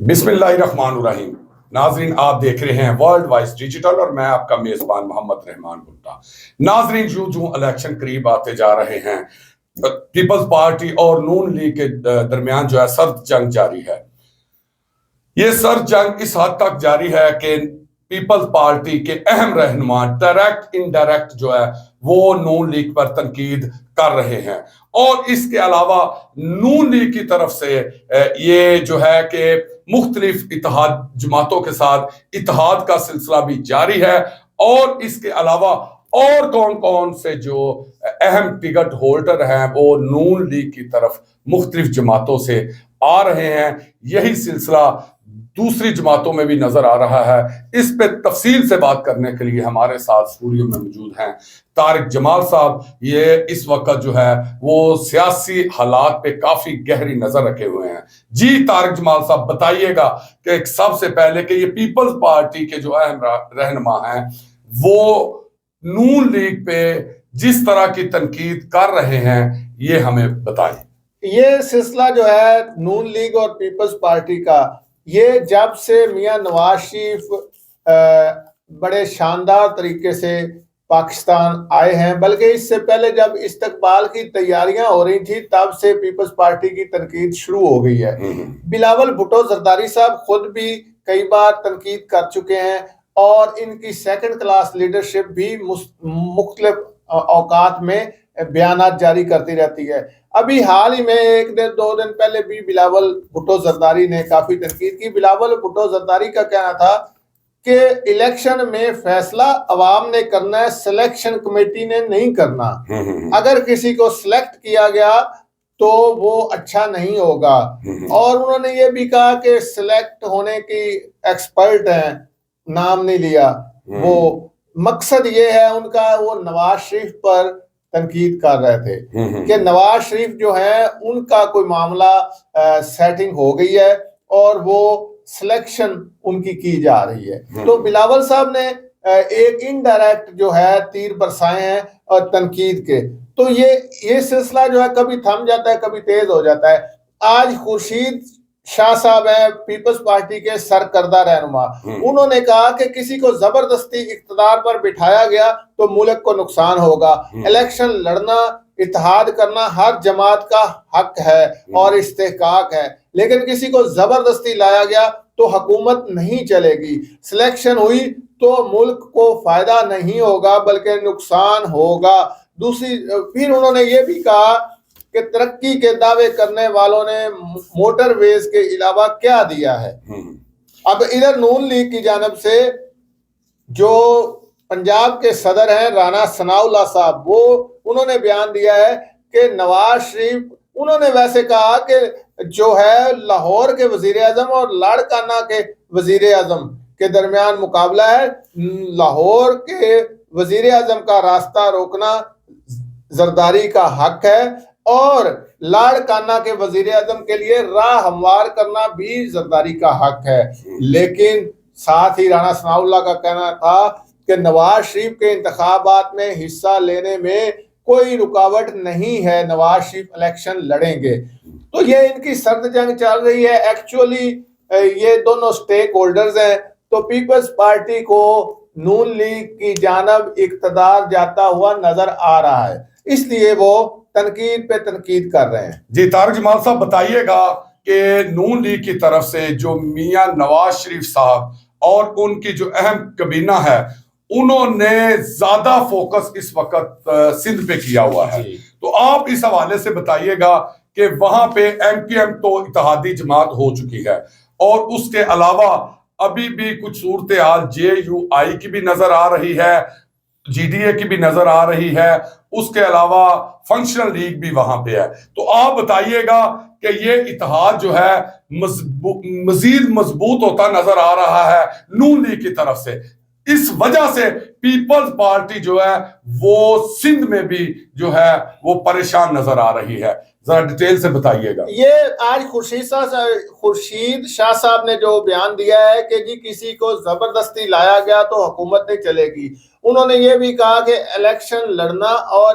بسم اللہ الرحمن الرحیم. ناظرین آپ دیکھ رہے ہیں ورلڈ وائس ڈیجیٹل اور میں آپ کا میزبان محمد رحمان بھٹا. ناظرین جو الیکشن قریب آتے جا رہے ہیں پیپلز پارٹی اور نون لیگ کے درمیان جو ہے سرد جنگ جاری ہے. یہ سرد جنگ اس حد تک جاری ہے کہ پیپلز پارٹی کے اہم رہنما ڈائریکٹ انڈائریکٹ جو ہے وہ نون لیگ پر تنقید کر رہے ہیں، اور اس کے علاوہ نون لیگ کی طرف سے یہ جو ہے کہ مختلف اتحاد جماعتوں کے ساتھ اتحاد کا سلسلہ بھی جاری ہے، اور اس کے علاوہ اور کون کون سے جو اہم ٹکٹ ہولڈر ہیں وہ نون لیگ کی طرف مختلف جماعتوں سے آ رہے ہیں. یہی سلسلہ دوسری جماعتوں میں بھی نظر آ رہا ہے. اس پہ تفصیل سے بات کرنے کے لیے ہمارے ساتھ اسٹوڈیو میں موجود ہیں طارق جمال صاحب. یہ اس وقت جو ہے وہ سیاسی حالات پہ کافی گہری نظر رکھے ہوئے ہیں. جی طارق جمال صاحب بتائیے گا کہ سب سے پہلے کہ یہ پیپلز پارٹی کے جو اہم رہنما ہیں وہ نون لیگ پہ جس طرح کی تنقید کر رہے ہیں یہ ہمیں بتائیں. یہ سلسلہ جو ہے نون لیگ اور پیپلز پارٹی کا، یہ جب سے میاں نواز شریف بڑے شاندار طریقے سے پاکستان آئے ہیں، بلکہ اس سے پہلے جب استقبال کی تیاریاں ہو رہی تھی تب سے پیپلز پارٹی کی تنقید شروع ہو گئی ہے. بلاول بھٹو زرداری صاحب خود بھی کئی بار تنقید کر چکے ہیں، اور ان کی سیکنڈ کلاس لیڈرشپ بھی مختلف اوقات میں بیانات جاری کرتی رہتی ہے. ابھی حال ہی میں ایک دن دو دن پہلے بھی بلاول بھٹو زرداری نے کافی تنقید کی. بلاول بھٹو زرداری کا کہنا تھا کہ الیکشن میں فیصلہ عوام نے کرنا ہے، سلیکشن کمیٹی نے نہیں کرنا. اگر کسی کو سلیکٹ کیا گیا تو وہ اچھا نہیں ہوگا. اور انہوں نے یہ بھی کہا کہ سلیکٹ ہونے کی ایکسپرٹ ہیں، نام نہیں لیا. وہ مقصد یہ ہے ان کا، وہ نواز شریف پر تنقید کر رہے تھے کہ نواز شریف جو ہیں ان کا کوئی معاملہ سیٹنگ ہو گئی ہے اور وہ سلیکشن ان کی جا رہی ہے. تو بلاول صاحب نے ایک انڈائریکٹ جو ہے تیر برسائے ہیں اور تنقید کے. تو یہ سلسلہ جو ہے کبھی تھم جاتا ہے کبھی تیز ہو جاتا ہے. آج خورشید شاہ صاحب ہیں پیپلز پارٹی کے سرکردہ رہنما، انہوں نے کہا کہ کسی کو زبردستی اقتدار پر بٹھایا گیا تو ملک کو نقصان ہوگا. الیکشن لڑنا، اتحاد کرنا ہر جماعت کا حق ہے اور استحقاق ہے، لیکن کسی کو زبردستی لایا گیا تو حکومت نہیں چلے گی. سلیکشن ہوئی تو ملک کو فائدہ نہیں ہوگا بلکہ نقصان ہوگا. پھر انہوں نے یہ بھی کہا کہ ترقی کے دعوے کرنے والوں نے موٹر ویز کے علاوہ کیا دیا ہے. اب ادھر نون لیگ کی جانب سے جو پنجاب کے صدر ہیں رانا ثناء اللہ صاحب، وہ انہوں نے بیان دیا ہے کہ نواز شریف، انہوں نے ویسے کہا کہ جو ہے لاہور کے وزیر اعظم اور لاڑکانہ کے وزیر اعظم کے درمیان مقابلہ ہے. لاہور کے وزیر اعظم کا راستہ روکنا زرداری کا حق ہے اور لاڑکانہ کے وزیر اعظم کے لیے راہ ہموار کرنا بھی زرداری کا حق ہے. لیکن ساتھ ہی رانا ثناء اللہ کا کہنا تھا کہ نواز شریف کے انتخابات میں حصہ لینے میں کوئی رکاوٹ نہیں ہے، نواز شریف الیکشن لڑیں گے. تو یہ ان کی سرد جنگ چل رہی ہے. ایکچولی یہ دونوں سٹیک ہولڈرز ہیں. تو پیپلز پارٹی کو نون لیگ کی جانب اقتدار جاتا ہوا نظر آ رہا ہے، اس لیے وہ تنقید پہ تنقید کر رہے ہیں. جی طارق جمال صاحب بتائیے گا کہ نون لیگ کی طرف سے جو میاں نواز شریف صاحب اور ان کی جو اہم کابینہ ہے انہوں نے زیادہ فوکس اس وقت سندھ پہ کیا ہوا ہے. تو آپ اس حوالے سے بتائیے گا کہ وہاں پہ ایم کیو ایم تو اتحادی جماعت ہو چکی ہے، اور اس کے علاوہ ابھی بھی کچھ صورتحال جے یو آئی کی بھی نظر آ رہی ہے، جی ڈی اے کی بھی نظر آ رہی ہے، اس کے علاوہ فنکشنل لیگ بھی وہاں پہ ہے. تو آپ بتائیے گا کہ یہ اتحاد جو ہے مزید مضبوط ہوتا نظر آ رہا ہے نون لیگ کی طرف سے. اس وجہ سے پیپلز پارٹی جو ہے وہ سندھ میں بھی جو ہے وہ پریشان نظر آ رہی ہے. ذرا ڈیٹیل سے بتائیے گا. یہ آج خورشید شاہ صاحب نے جو بیان دیا ہے کہ جی کسی کو زبردستی لایا گیا تو حکومت نہیں چلے گی. انہوں نے یہ بھی کہا کہ الیکشن لڑنا اور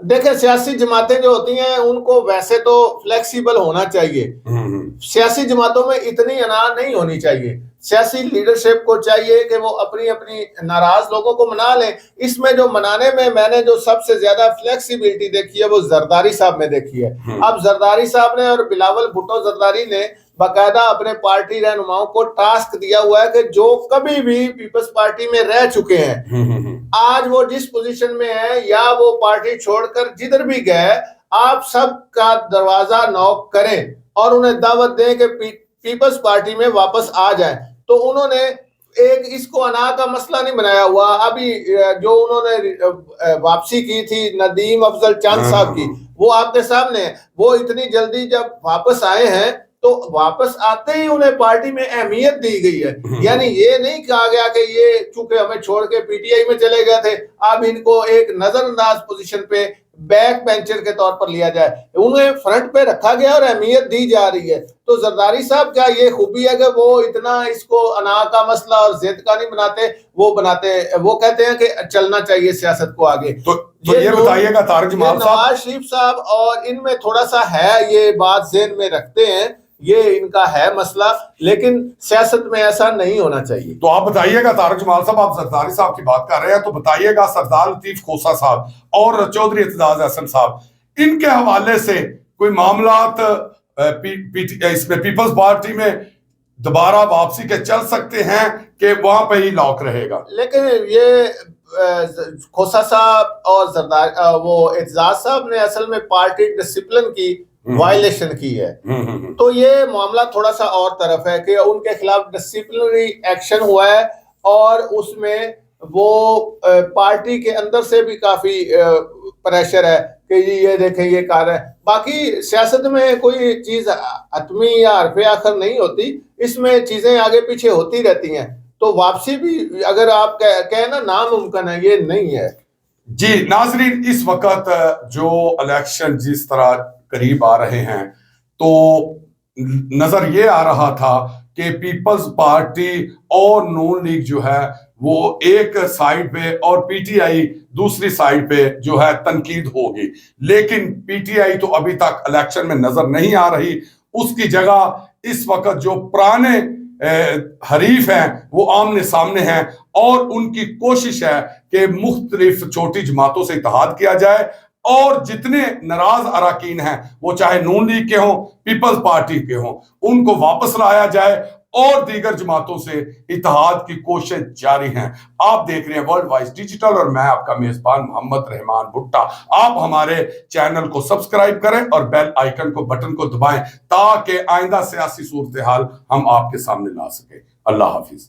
دیکھیں سیاسی جماعتیں جو ہوتی ہیں ان کو ویسے تو فلیکسیبل ہونا چاہیے، سیاسی جماعتوں میں اتنی انا نہیں ہونی چاہیے، سیاسی لیڈرشپ کو چاہیے کہ وہ اپنی اپنی ناراض لوگوں کو منا لیں۔ اس میں جو منانے میں نے جو سب سے زیادہ فلیکسیبلٹی دیکھی ہے وہ زرداری صاحب میں دیکھی ہے۔ اب زرداری صاحب نے اور بلاول بھٹو زرداری نے باقاعدہ اپنے پارٹی رہنماؤں کو ٹاسک دیا ہوا ہے کہ جو کبھی بھی پیپلز پارٹی میں رہ چکے ہیں، آج وہ جس پوزیشن میں ہے یا وہ پارٹی چھوڑ کر جدھر بھی گئے، آپ سب کا دروازہ نوک کریں اور انہیں دعوت دیں کہ پیپلز پارٹی میں واپس آ جائیں۔ تو انہوں نے ایک اس کو انا کا مسئلہ نہیں بنایا ہوا۔ ابھی جو انہوں نے واپسی کی تھی ندیم افضل چاند صاحب کی، وہ آپ کے سامنے ہے۔ وہ اتنی جلدی جب واپس آئے ہیں تو واپس آتے ہی انہیں پارٹی میں اہمیت دی گئی ہے، یعنی یہ نہیں کہا گیا کہ یہ چونکہ ہمیں چھوڑ کے پی ٹی آئی میں چلے گئے تھے اب ان کو ایک نظر انداز پوزیشن پہ بیک بینچر کے طور پر لیا جائے، انہیں فرنٹ پہ رکھا گیا اور اہمیت دی جا رہی ہے۔ تو زرداری صاحب کیا یہ خوبی ہے کہ وہ اتنا اس کو انا کا مسئلہ اور ضد کا نہیں بناتے، وہ کہتے ہیں کہ چلنا چاہیے سیاست کو آگے۔ تو یہ بتائیے گا طارق جمال صاحب، نواز شریف صاحب اور ان میں تھوڑا سا ہے یہ بات ذہن میں رکھتے ہیں، یہ ان کا ہے مسئلہ، لیکن سیاست میں ایسا نہیں ہونا چاہیے۔ تو آپ بتائیے گا طارق جمال صاحب، آپ زرداری صاحب کی بات کر رہے ہیں تو بتائیے گا سردار لطیف کھوسہ صاحب اور چودھری اعتزاز احسن صاحب، ان کے حوالے سے کوئی معاملات اس میں پیپلز پارٹی میں دوبارہ واپسی کے چل سکتے ہیں کہ وہاں پہ ہی لاک رہے گا؟ لیکن یہ کھوسہ صاحب اور وہ اعتزاز صاحب نے اصل میں پارٹی ڈسپلن کی وائلیشن کی ہے، تو یہ معاملہ تھوڑا سا اور طرف ہے کہ ان کے خلاف ڈسپلنری ایکشن ہوا ہے اور اس میں وہ پارٹی کے اندر سے بھی کافی پریشر ہے کہ یہ دیکھیں یہ کار ہے۔ باقی سیاست میں کوئی چیز حتمی یا حرف آخر نہیں ہوتی، اس میں چیزیں آگے پیچھے ہوتی رہتی ہیں، تو واپسی بھی اگر آپ کہیں نا ناممکن ہے، یہ نہیں ہے۔ جی ناظرین، اس وقت جو الیکشن جس طرح قریب آ رہے ہیں تو نظر یہ آ رہا تھا کہ پیپلز پارٹی اور نون لیگ جو ہے وہ ایک سائیڈ پہ اور پی ٹی آئی دوسری سائیڈ پہ جو ہے تنقید ہوگی، لیکن پی ٹی آئی تو ابھی تک الیکشن میں نظر نہیں آ رہی، اس کی جگہ اس وقت جو پرانے حریف ہیں وہ آمنے سامنے ہیں اور ان کی کوشش ہے کہ مختلف چھوٹی جماعتوں سے اتحاد کیا جائے اور جتنے ناراض اراکین ہیں وہ چاہے نون لیگ کے ہوں پیپلز پارٹی کے ہوں ان کو واپس لایا جائے اور دیگر جماعتوں سے اتحاد کی کوشش جاری ہیں۔ آپ دیکھ رہے ہیں ورلڈ وائز ڈیجیٹل اور میں آپ کا میزبان محمد رحمان بھٹا۔ آپ ہمارے چینل کو سبسکرائب کریں اور بیل آئیکن کو بٹن کو دبائیں تاکہ آئندہ سیاسی صورتحال ہم آپ کے سامنے لا سکیں۔ اللہ حافظ۔